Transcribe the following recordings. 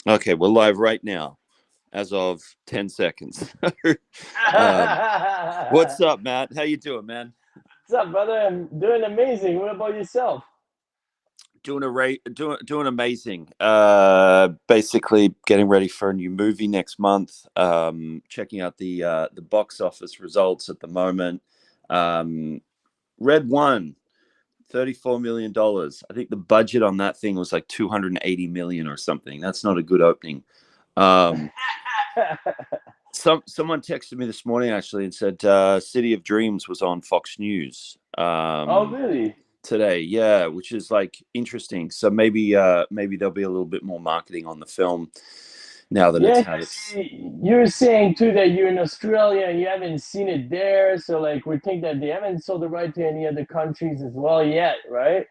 Okay, we're live right now, as of 10 seconds. um, what's up, Matt? How you doing, man? What's up, brother? I'm doing amazing. What about yourself? Doing amazing. Basically getting ready for a new movie next month. Checking out the box office results at the moment. Um, Red One, $34 million. I think the budget on that thing was like 280 million or something. That's not a good opening. Um, someone texted me this morning actually and said City of Dreams was on Fox News Oh, really? today. Yeah, which is like interesting. So maybe there'll be a little bit more marketing on the film now that it's Yeah, had 'cause its. you were saying too that you're in Australia and you haven't seen it there. So, like, we think that they haven't sold the right to any other countries as well yet, right?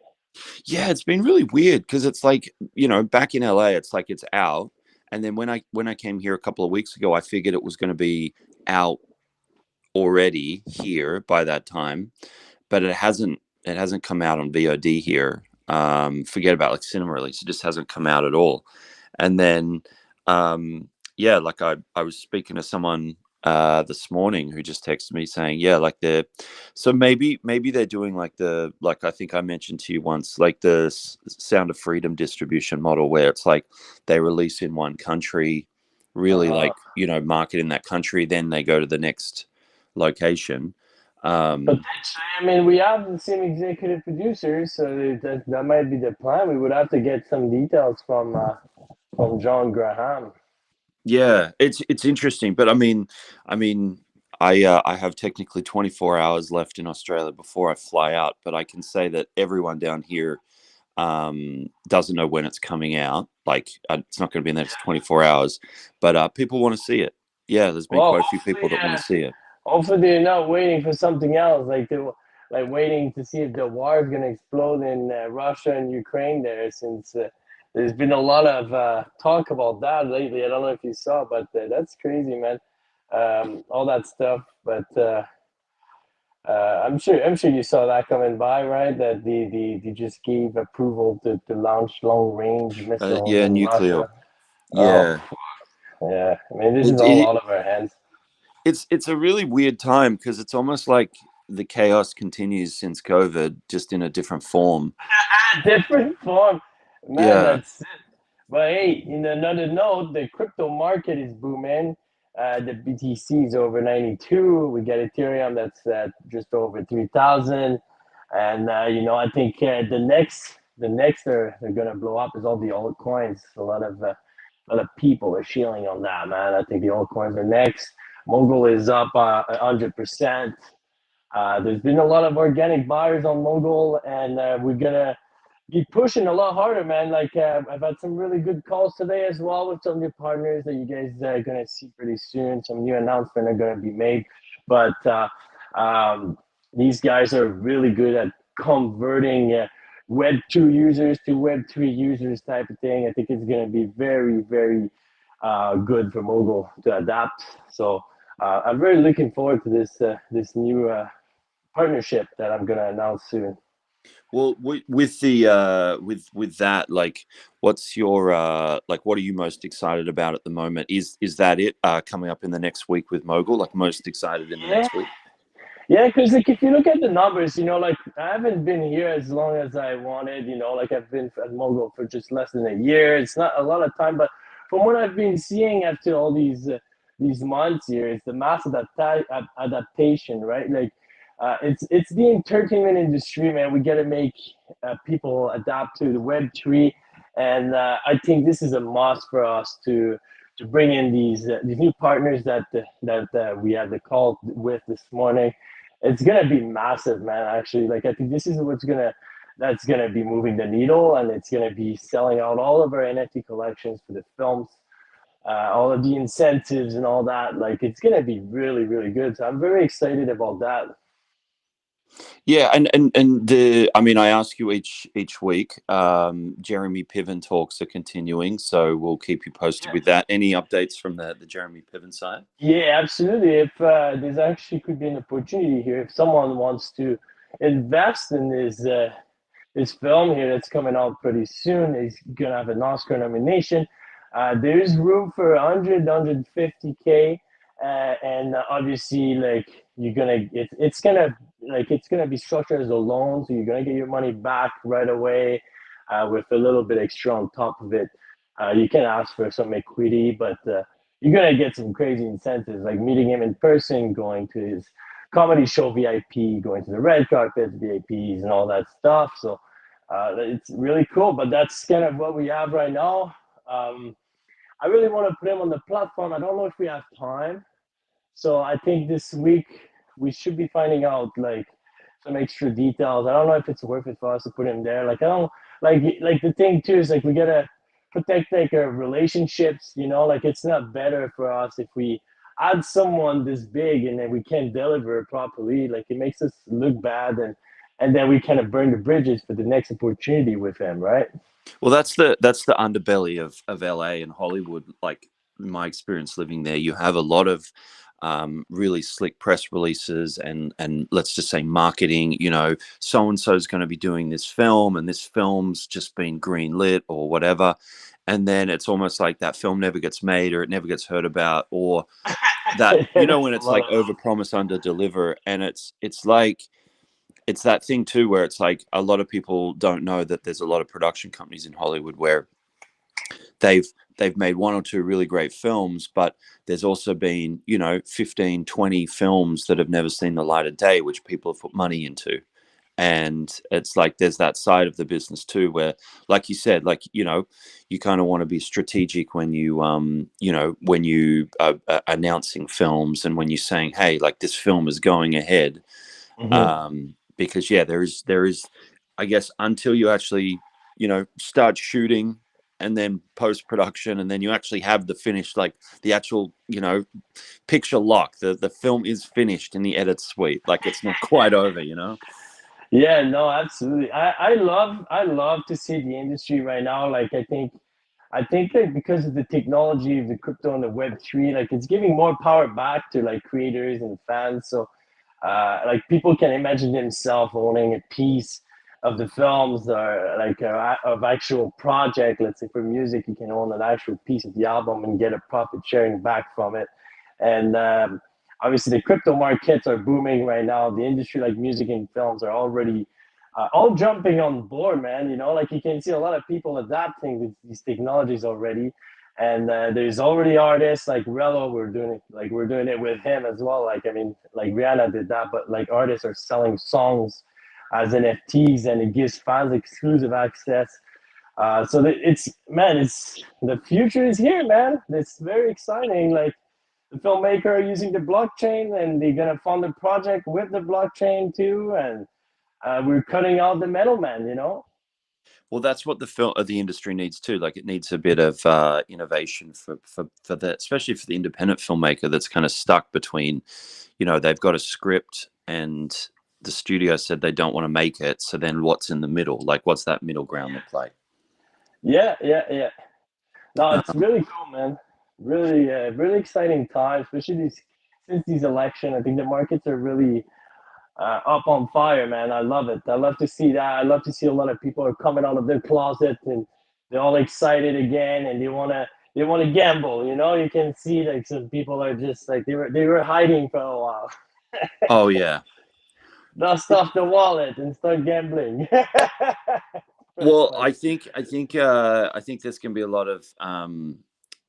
Yeah, it's been really weird because it's like, back in LA, it's like it's out, and then when I came here a couple of weeks ago, I figured it was going to be out already here by that time, but it hasn't come out on VOD here. Forget about like cinema release; it just hasn't come out at all. And then, yeah, like I was speaking to someone this morning who just texted me saying, yeah, like so maybe they're doing like I think I mentioned to you once, like the Sound of Freedom distribution model, where it's like they release in one country, really Uh-huh. like market in that country, then they go to the next location. Um, Potentially, I mean, we have the same executive producers, so that might be the plan. We would have to get some details from John Graham. Yeah, it's interesting, but I have technically 24 hours left in Australia before I fly out, but I can say that everyone down here doesn't know when it's coming out. Like it's not going to be in the next 24 hours, but people want to see it. Yeah, there's been Well, quite a few people that want to see it. hopefully they're not waiting for something else, like they like waiting to see if the war is going to explode in Russia and Ukraine there, since there's been a lot of talk about that lately. I don't know if you saw, but that's crazy, man. All that stuff, but I'm sure you saw that coming by, right? That they just gave approval to launch long range missiles Yeah, in nuclear. Russia. Oh, Yeah, yeah. I mean, this is it, all it out of our hands. it's a really weird time because it's almost like the chaos continues since COVID, just in a different form. Different form, man. Yeah. That's it. But hey, in another note, the crypto market is booming. The BTC is over 92. We got Ethereum that's at just over 3,000. And I think the next they're gonna blow up is all the altcoins. A lot of people are shilling on that, man. I think the altcoins are next. Mogul is up 100%. There's been a lot of organic buyers on Mogul, and we're gonna be pushing a lot harder, man. Like I've had some really good calls today as well with some new partners that you guys are gonna see pretty soon. Some new announcements are gonna be made, but um, these guys are really good at converting Web 2 users to Web 3 users type of thing. I think it's gonna be very, very good for Mogul to adapt. So I'm very looking forward to this new partnership that I'm gonna announce soon. Well, with the with that, like, what's your like, what are you most excited about at the moment? Is that it coming up in the next week with Mogul? Like, most excited in the Yeah, next week? yeah, because like if you look at the numbers, like I haven't been here as long as I wanted. Like I've been at Mogul for just less than a year. It's not a lot of time, but from what I've been seeing after all these months here, it's the adaptation, right? Like it's the entertainment industry, man. We got to make people adapt to the Web 3, and I think this is a must for us to bring in these new partners that we had the call with this morning. It's gonna be massive, man. Actually, like I think this is that's gonna be moving the needle, and it's gonna be selling out all of our NFT collections for the films, all of the incentives and all that. Like it's gonna be really, really good. So I'm very excited about that. Yeah, and I mean, I ask you each week. Jeremy Piven talks are continuing, so we'll keep you posted with that. Any updates from the Jeremy Piven side? Yeah, absolutely. If there's actually could be an opportunity here, if someone wants to invest in this film here that's coming out pretty soon, is gonna have an Oscar nomination. There's room for 100, 150K, and obviously, like it's gonna it's gonna be structured as a loan, so you're gonna get your money back right away, with a little bit extra on top of it. You can ask for some equity, but you're gonna get some crazy incentives, like meeting him in person, going to his comedy show VIP, going to the red carpet VIPs, and all that stuff. So it's really cool. But that's kind of what we have right now. I really want to put him on the platform. I don't know if we have time. So I think this week we should be finding out like some extra details. I don't know if it's worth it for us to put him there. Like I don't like the thing too is like we gotta protect like our relationships. Like it's not better for us if we add someone this big and then we can't deliver properly. Like it makes us look bad, and then we kind of burn the bridges for the next opportunity with him, right? Well, that's the underbelly of LA and Hollywood. Like my experience living there, you have a lot of really slick press releases and let's just say marketing. So and so is going to be doing this film, and this film's just been green lit or whatever, and then it's almost like that film never gets made or it never gets heard about, or that There's when a it's lot like of over promise under deliver, and it's like it's that thing too where it's like a lot of people don't know that there's a lot of production companies in Hollywood where they've they've made one or two really great films, but there's also been 15, 20 films that have never seen the light of day, which people have put money into. And it's like there's that side of the business too where, like you said, like you kind of want to be strategic when when you are announcing films, and when you're saying, hey, like this film is going ahead. Mhm. Because yeah, there is, I guess, until you actually start shooting and then post production, and then you actually have the finished, like the actual picture lock, the film is finished in the edit suite, like it's not quite over. Yeah, no, absolutely. I love to see the industry right now. Like I think like because of the technology of the crypto and the Web3, like it's giving more power back to like creators and fans. So like people can imagine themselves owning a piece of the films, or like of actual project. Let's say for music, you can own an actual piece of the album and get a profit sharing back from it. And obviously, the crypto markets are booming right now. The industry, like music and films, are already all jumping on board, man. Like you can see a lot of people adapting with these technologies already. And there's already artists like Rello. We're doing it with him as well. Like I mean, like Rihanna did that, but like artists are selling songs as NFTs, and it gives fans exclusive access. So it's man, it's the future is here, man. It's very exciting. Like the filmmaker are using the blockchain, and they're gonna fund the project with the blockchain too. And we're cutting out the middleman. Well, that's what the industry needs too. Like it needs a bit of innovation for that, especially for the independent filmmaker that's kind of stuck between, they've got a script and the studio said they don't want to make it. So then what's in the middle? Like what's that middle ground look like? Yeah, yeah, yeah. No, it's Um, really cool, man. Really, really exciting time, especially since these election. I think the markets are really up on fire, man. I love it. I love to see that. I love to see a lot of people are coming out of their closet, and they're all excited again, and they wanna gamble. You can see like some people are just like they were hiding for a while. oh yeah. Dust off the wallet and start gambling. Pretty Well, funny. I think there's going to be a lot of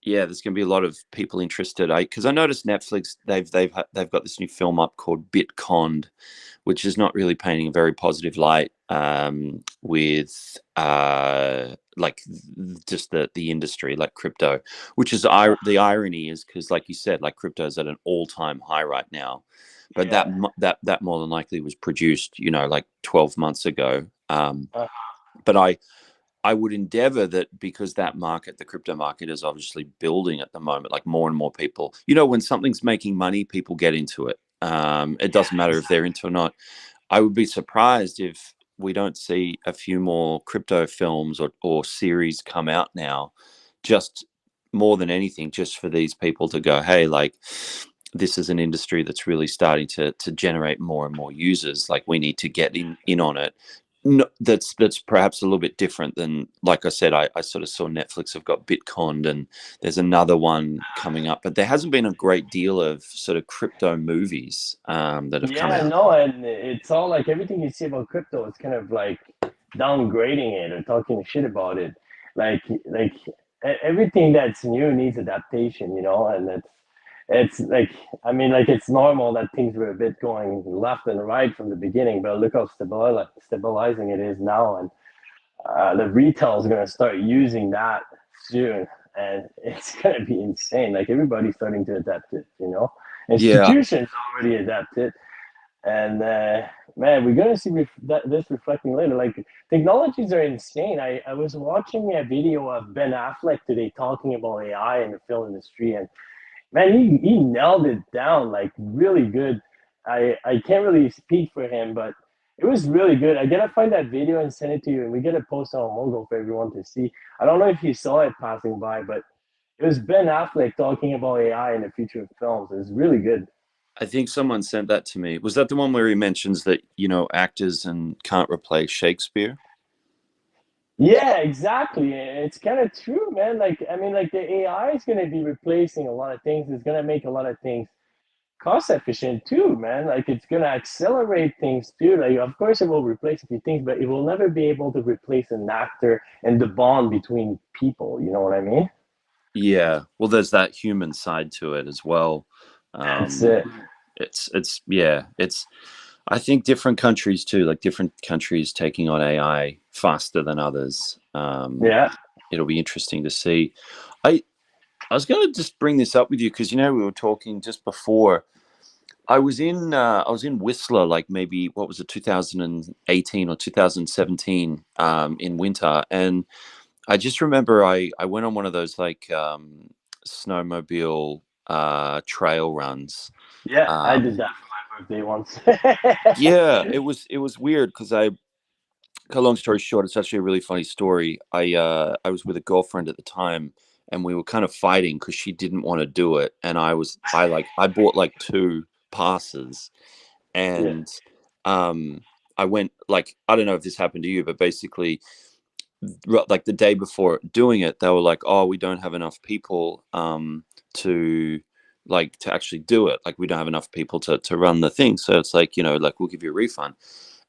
yeah, there's going to be a lot of people interested. Because I noticed Netflix they've got this new film up called Bitcon, which is not really painting a very positive light with like just the industry, like crypto, which is the irony is because, like you said, like crypto is at an all-time high right now, but Yeah. that more than likely was produced like 12 months ago. Uh, But I would endeavor that, because that market, the crypto market, is obviously building at the moment. Like more and more people, when something's making money, people get into it. It yeah, doesn't matter if they're exactly. into it or not. I would be surprised if we don't see a few more crypto films or series come out now, just more than anything, just for these people to go, hey, like this is an industry that's really starting to generate more and more users. Like we need to get in on it. No, that's perhaps a little bit different than, like I said, I sort of saw Netflix have got Bitcoin, and there's another one coming up, but there hasn't been a great deal of sort of crypto movies that have come Yeah, out. no, and it's all like everything you see about crypto is kind of like downgrading it or talking shit about it. Like everything that's new needs adaptation, you know, and it's like I mean like it's normal that things were a bit going left and right from the beginning, but look how stabilizing it is now, and the retail is going to start using that soon, and it's going to be insane. Like everybody's starting to adapt it, you know. Yeah, Institutions already adapted, and man, we're gonna see this reflecting later. Like technologies are insane. I was watching a video of Ben Affleck today talking about AI in the film industry, and man, he nailed it down like really good. I can't really speak for him, but it was really good. I gotta find that video and send it to you, and we gotta post it on Mogul for everyone to see. I don't know if you saw it passing by, but it was Ben Affleck talking about AI in the future of films. It was really good. I think someone sent that to me. Was that the one where he mentions that, actors and can't replace Shakespeare? Yeah, exactly. It's kind of true, man. Like, I mean, like the AI is going to be replacing a lot of things. It's going to make a lot of things cost efficient too, man. Like, it's going to accelerate things too. Like, of course, it will replace a few things, but it will never be able to replace an actor and the bond between people. You know what I mean? Yeah. Well, there's that human side to it as well. That's Um, it. it's yeah. It's I think different countries too, like different countries taking on AI faster than others. Yeah. It'll be interesting to see. I I was going to just bring this up with you because we were talking just before. I was in Whistler, like maybe what was it, 2018 or 2017, in winter, and I just remember I went on one of those like snowmobile trail runs. Yeah, I did Um, that for my birthday once. yeah, it was weird because cut a long story short, it's actually a really funny story. I was with a girlfriend at the time, and we were kind of fighting because she didn't want to do it, and I bought like two passes, Yeah. and um I went, like, I don't know if this happened to you, but basically, like the day before doing it, they were like, "Oh, we don't have enough people to to actually do it. Like, we don't have enough people to run the thing. So it's like, like, we'll give you a refund."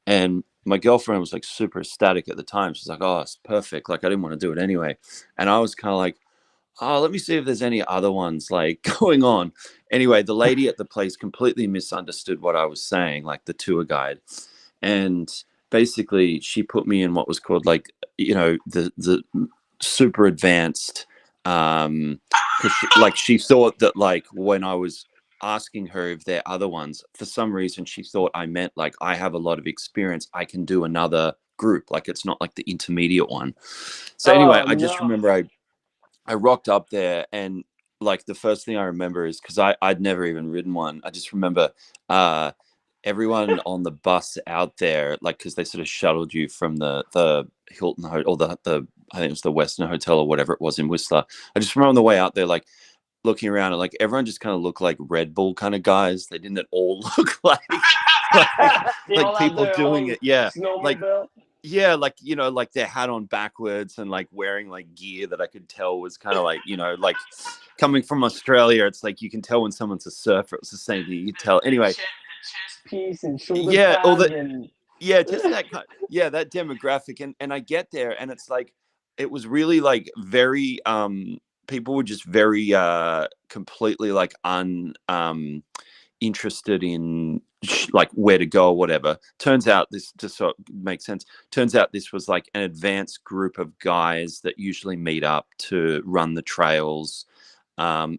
And my girlfriend was like super ecstatic at the time. She's like, "Oh, it's perfect. Like, I didn't want to do it anyway." And I was kind of like, "Oh, let me see if there's any other ones like going on." Anyway, the lady at the place completely misunderstood what I was saying, like the tour guide. And basically she put me in what was called, like, the super advanced, because she thought that, like, when I was asking her if there are other ones, for some reason she thought I meant like I have a lot of experience, I can do another group, like it's not like the intermediate one. So anyway, Oh I just no. remember I rocked up there, and like the first thing I remember is because I'd never even ridden one. I just remember uh everyone on the bus out there, like, because they sort of shuttled you from the Hilton Hotel, or the I think it was the Western Hotel or whatever it was in Whistler. I just remember on the way out there, like, looking around, and like everyone just kind of looked like Red Bull kind of guys. They didn't at all look like They like all have people their doing own it. Yeah, like, snowmobile. yeah, like, like their hat on backwards, and like wearing like gear that I could tell was kind of like, like, coming from Australia, it's like you can tell when someone's a surfer. It's the same thing. You can tell. Anyway, The chest piece and shoulder yeah, all pads the and yeah, just that kind, yeah, that demographic, and I get there, and it's like it was really like very people were just very completely like interested in like where to go or whatever. Turns out, this just so it makes sense. Turns out this was like an advanced group of guys that usually meet up to run the trails.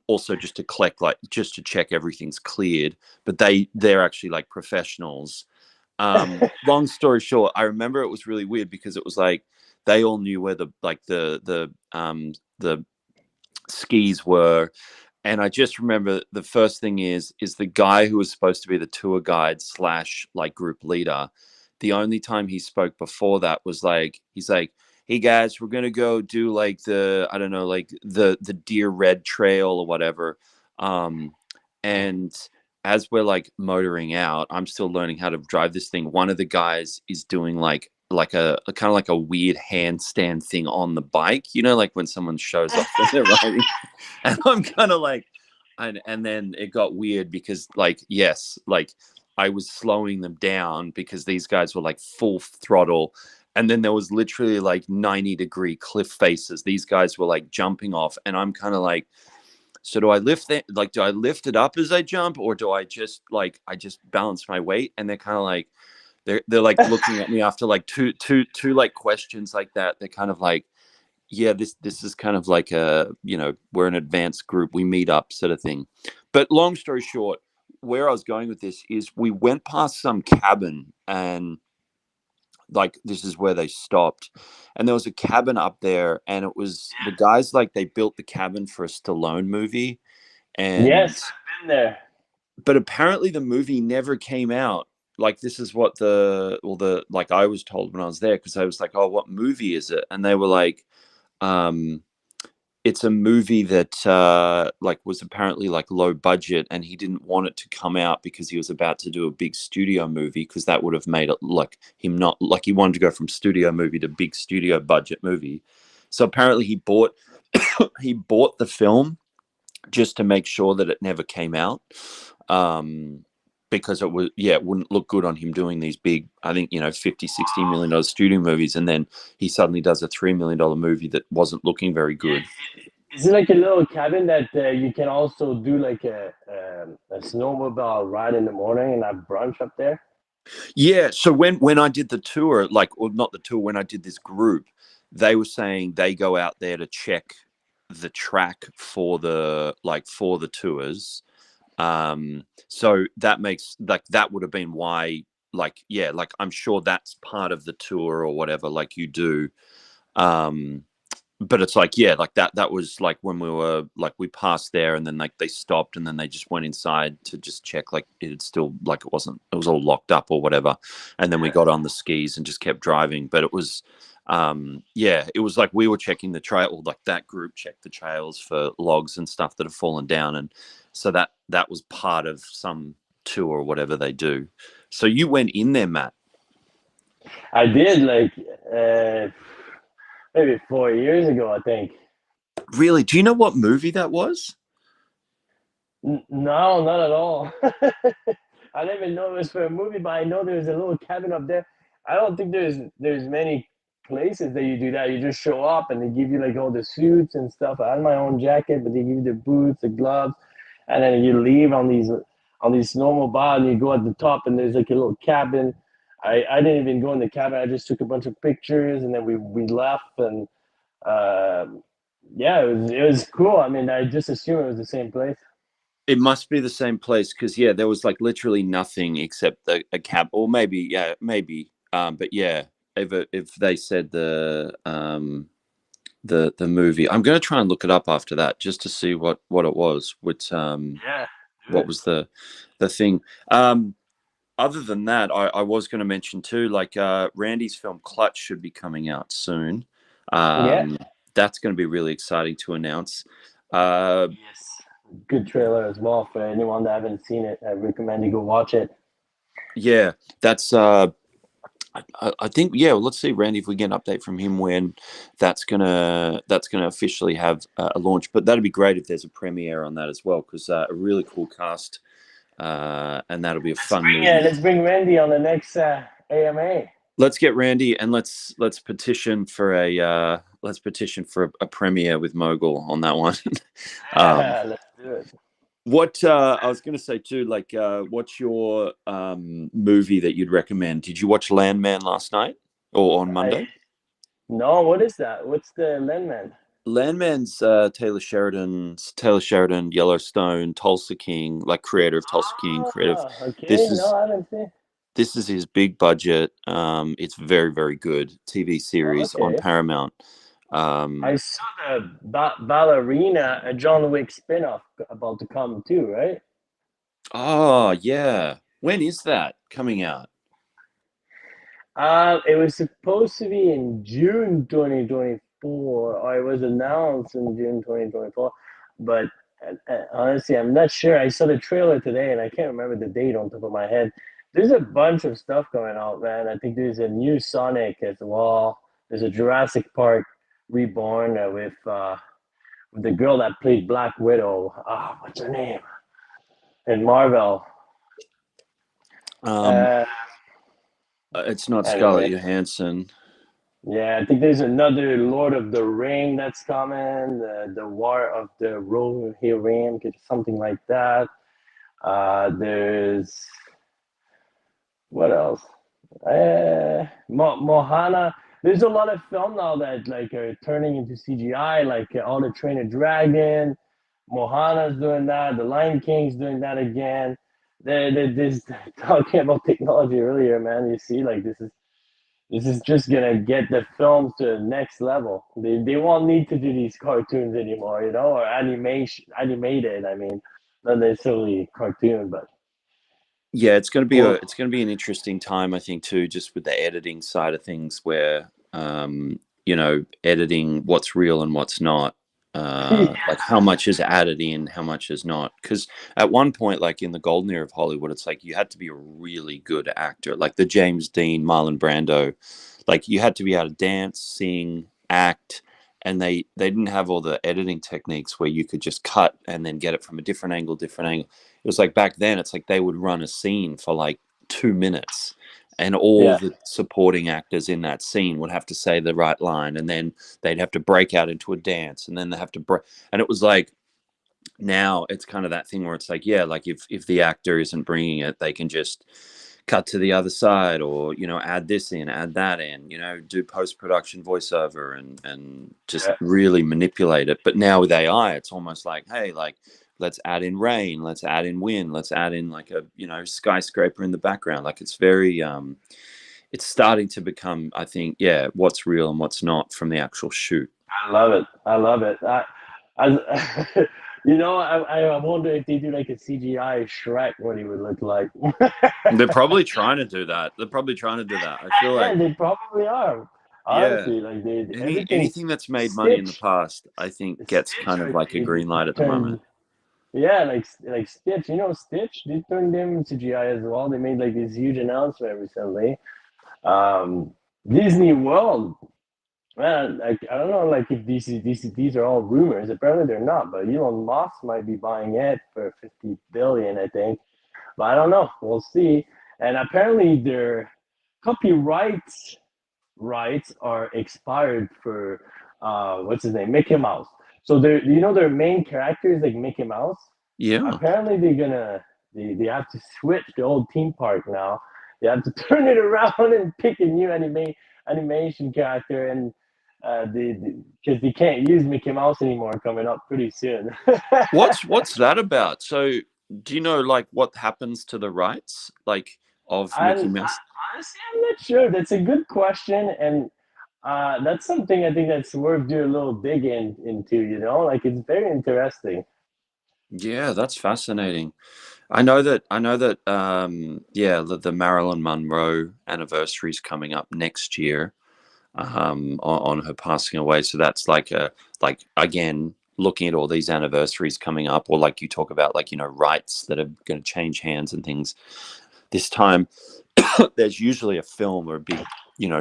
Also just to collect, like, just to check everything's cleared, but they're actually like professionals. Long story short, I remember it was really weird because it was like they all knew where the skis were. And I just remember the first thing is the guy who was supposed to be the tour guide slash like group leader. The only time he spoke before that was like, he's like, "Hey guys, we're gonna go do like the, I don't know, like the Deer Red Trail or whatever." Um, and as we're like motoring out, I'm still learning how to drive this thing. One of the guys is doing like a kind of like a weird handstand thing on the bike, like when someone shows off when they're riding. And I'm kind of like, and then it got weird because like, yes, like I was slowing them down because these guys were like full throttle. And then there was literally like 90-degree cliff faces. These guys were like jumping off. And I'm kind of like, so do I lift it? Like, do I lift it up as I jump, or do I just I just balance my weight? And they're kind of like, they're like looking at me after like two like questions like that. They're kind of like, yeah, this is kind of like we're an advanced group, we meet up sort of thing. But long story short, where I was going with this is we went past some cabin, and like this is where they stopped, and there was a cabin up there, and it was the guys, like they built the cabin for a Stallone movie. And Yes, I've been there. but apparently the movie never came out. Like this is what the like I was told when I was there, because I was like, oh, what movie is it? And they were like, um it's a movie that like was apparently like low budget, and he didn't want it to come out because he was about to do a big studio movie, because that would have made it like him, not like he wanted to go from studio movie to big studio budget movie. So apparently he bought he bought the film just to make sure that it never came out, um because it was, yeah, it wouldn't look good on him doing these big, I think, 50-60 million dollar studio movies, and then he suddenly does a $3 million movie that wasn't looking very good. Is it like a little cabin that you can also do like a snowmobile ride in the morning and have brunch up there? Yeah, so when I did the tour, like, or not the tour, when I did this group, they were saying they go out there to check the track for the tours. So that makes, like, that would have been why, like, yeah, like I'm sure that's part of the tour or whatever, like you do. Um but it's like, yeah, like that was like when we were like, we passed there, and then like they stopped, and then they just went inside to just check like it had still, like it was all locked up or whatever. And then we got on the skis and just kept driving. But it was, yeah, it was like we were checking the trail, like that group checked the trails for logs and stuff that have fallen down. And so that was part of some tour or whatever they do. So you went in there, Matt? I did like maybe 4 years ago, I think. Really? Do you know what movie that was? No, not at all. I didn't even know it was for a movie, but I know there's a little cabin up there. I don't think there's many places that you do that. You just show up and they give you like all the suits and stuff. I had my own jacket, but they give you the boots, the gloves, and then you leave on these normal bar and you go at the top and there's like a little cabin. I didn't even go in the cabin. I just took a bunch of pictures and then we left and um yeah, it was cool. I mean, I just assumed it was the same place. It must be the same place, because yeah, there was like literally nothing except a cab, or maybe, yeah, maybe. But yeah, if they said the movie, I'm gonna try and look it up after that just to see what it was. Yeah, do What it. was the thing? Um, Other than that, I was going to mention too, like Randy's film Clutch should be coming out soon. Yeah. Um, that's going to be really exciting to announce. Uh, Yes. Good trailer as well for anyone that haven't seen it. I recommend you go watch it. yeah, that's I think, yeah. Well, let's see, Randy, if we get an update from him when that's gonna officially have a launch. But that'd be great if there's a premiere on that as well, because a really cool cast, and that'll be a fun movie. Let's bring Randy on the next AMA. Let's get Randy, and let's petition for a premiere with Mogul on that one. um, Let's do it. what I was going to say too, like, what's your movie that you'd recommend? Did you watch Landman last night or on I Monday? No, what is that? What's the Landman? Landman's Taylor Sheridan, Yellowstone, Tulsa King, like creator of Tulsa King, creative. Oh, okay. This No, is I haven't seen. this is his big budget. It's very, very good TV Oh, series on okay. Paramount. I Um, saw the Ballerina, a John Wick spinoff about to come too, right? oh yeah, when is that coming out? It was supposed to be in June 2024, or it was announced in June 2024. But honestly, I'm not sure. I saw the trailer today, and I can't remember the date on top of my head. There's a bunch of stuff going out, man. I think there's a new Sonic as well. There's a Jurassic Park Reborn with the girl that played Black Widow. Ah, what's her name? In Marvel. Um, Uh, it's not Scarlett anyway, Johansson. yeah, I think there's another Lord of the Ring that's coming. The War of the Rohirrim, something like that. There's what else? Mohana. There's a lot of film now that like are turning into CGI, like All the Train of Dragon. Mohana's doing that. The Lion King's doing that again. This talking about technology earlier, man. You see, like this is just gonna get the films to the next level. They won't need to do these cartoons anymore, or animated. I mean, not necessarily cartoon, but Yeah, well, it's going to be an interesting time, I think, too, just with the editing side of things, where editing what's real and what's not, like how much is added in, how much is not. Because at one point, like in the golden era of Hollywood, it's like you had to be a really good actor, like the James Dean, Marlon Brando, like you had to be able to dance, sing, act. And they didn't have all the editing techniques where you could just cut and then get it from a different angle, different angle. It was like back then, it's like they would run a scene for like 2 minutes, and all yeah, the supporting actors in that scene would have to say the right line, and then they'd have to break out into a dance, and then they have to break. And it was like, now it's kind of that thing where it's like, yeah, like if the actor isn't bringing it, they can just cut to the other side, or add this in, add that in, do post-production voiceover, and just yeah. really manipulate it. But now with AI, it's almost like, hey, like, let's add in rain, let's add in wind, let's add in like a skyscraper in the background. Like it's very it's starting to become, I think, yeah, what's real and what's not from the actual shoot. I love it. I love it. I I wonder if they do like a CGI Shrek, what he would look like. They're probably trying to do that. They're probably trying to do that. I feel Yeah, like, they probably are. yeah, Honestly, like everything. anything that's made money in the Stitch, past, I think, gets Stitch, kind of like a green light at the moment. turned. Yeah, like Stitch. Stitch. They turned him CGI as well. They made like this huge announcement recently. Um, Disney World. Man, I don't know, like if these are all rumors. Apparently they're not, but Elon Musk might be buying it for 50 billion, I think. But I don't know. We'll see. And apparently their copyrights rights are expired for what's his name, Mickey Mouse. So their main character is like Mickey Mouse. Yeah. Apparently they have to switch the old theme park now. They have to turn it around and pick a new animation character, and because they can't use Mickey Mouse anymore coming up pretty soon. What's that about? So, do you know like what happens to the rights like of Mickey Mouse? Honestly, I'm not sure. That's a good question, and that's something I think that's worth doing a little digging into. Like it's very interesting. Yeah, that's fascinating. I know that yeah, the Marilyn Monroe anniversary is coming up next year, on her passing away. So that's like again, looking at all these anniversaries coming up, or like you talk about, like, rights that are going to change hands and things. This time, there's usually a film or a big,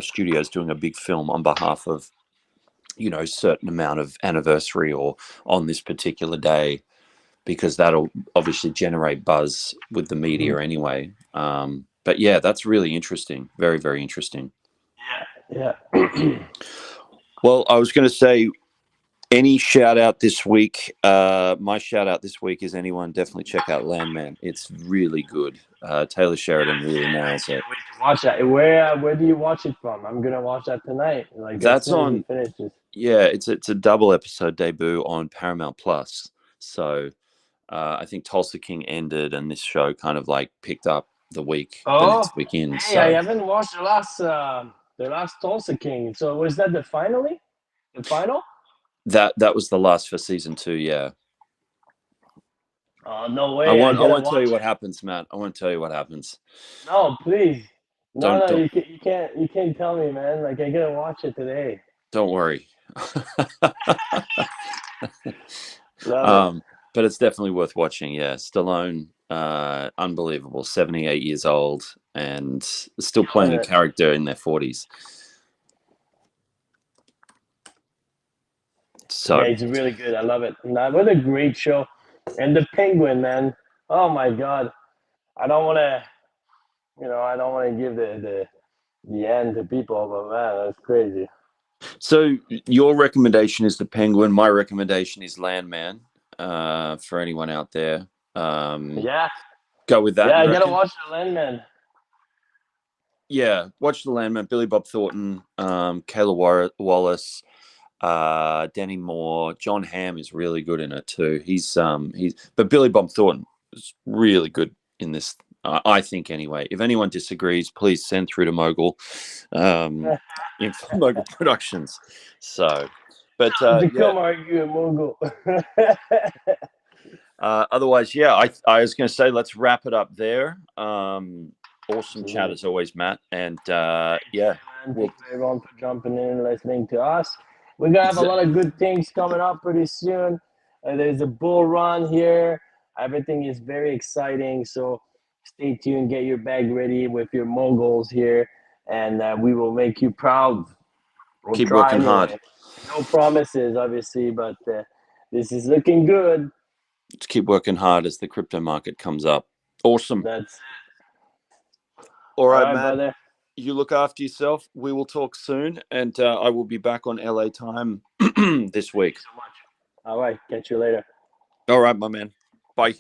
studios doing a big film on behalf of, certain amount of anniversary or on this particular day, because that'll obviously generate buzz with the media anyway. But yeah, that's really interesting. Very, very interesting. Yeah, yeah. Well, I was going to say, any shout out this week? My shout out this week is, anyone definitely check out Landman. It's really good. Taylor Sheridan really I nails it. can't wait to watch that. Where do you watch it from? I'm gonna watch that tonight. Like as That's soon as it on. finishes. Yeah, it's a double episode debut on Paramount Plus. So I think Tulsa King ended, and this show kind of like picked up the Oh, next week in. hey, I So haven't watched the last Tulsa King. So was that the finally? The final? that was the last for season 2. Yeah, Oh no I way! I won't I gotta won't tell watch you what it. happens, Matt. I won't tell you what happens. No, please. No, no, Don't you can't tell me, man. Like I gotta watch it today. don't worry. Love it. um, but it's definitely worth watching. Yeah, Stallone, unbelievable, 78 years old and still playing Killing a it. character in their 40s. Yeah, So, it's really good. I love it. What a great show. And the Penguin, man. Oh my God. I don't want to, I don't want to give the end to people, but man, that's crazy. so your recommendation is the Penguin. My recommendation is Landman. For anyone out there, Yeah, go with that. yeah. You I gotta reckon? watch the Landman. Yeah, watch the Landman. Billy Bob Thornton, Kayla Wallace, Danny Moore, John Hamm is really good in it too. But Billy Bob Thornton is really good in this. I think anyway. If anyone disagrees, please send through to Mogul, in Mogul Productions. So, but To yeah. come argue a Mogul. Otherwise, yeah, I was going to say let's wrap it up there. Awesome chat Absolutely. as always, Matt. And Thank yeah, you, man. Thank we'll you, everyone, for jumping in and listening to us. We're gonna have a exa- lot of good things coming up pretty soon. There's a bull run here. Everything is very exciting. So stay tuned. Get your bag ready with your moguls here, and we will make you proud. We'll keep try working hard. anyway. No promises, obviously, but this is looking good. Just keep working hard as the crypto market comes up. Awesome. That's All all right, right, Matt. brother. You look after yourself. We will talk soon, and I will be back on LA time this Thank you week. so much. All right, catch you later. All right, my man. Bye.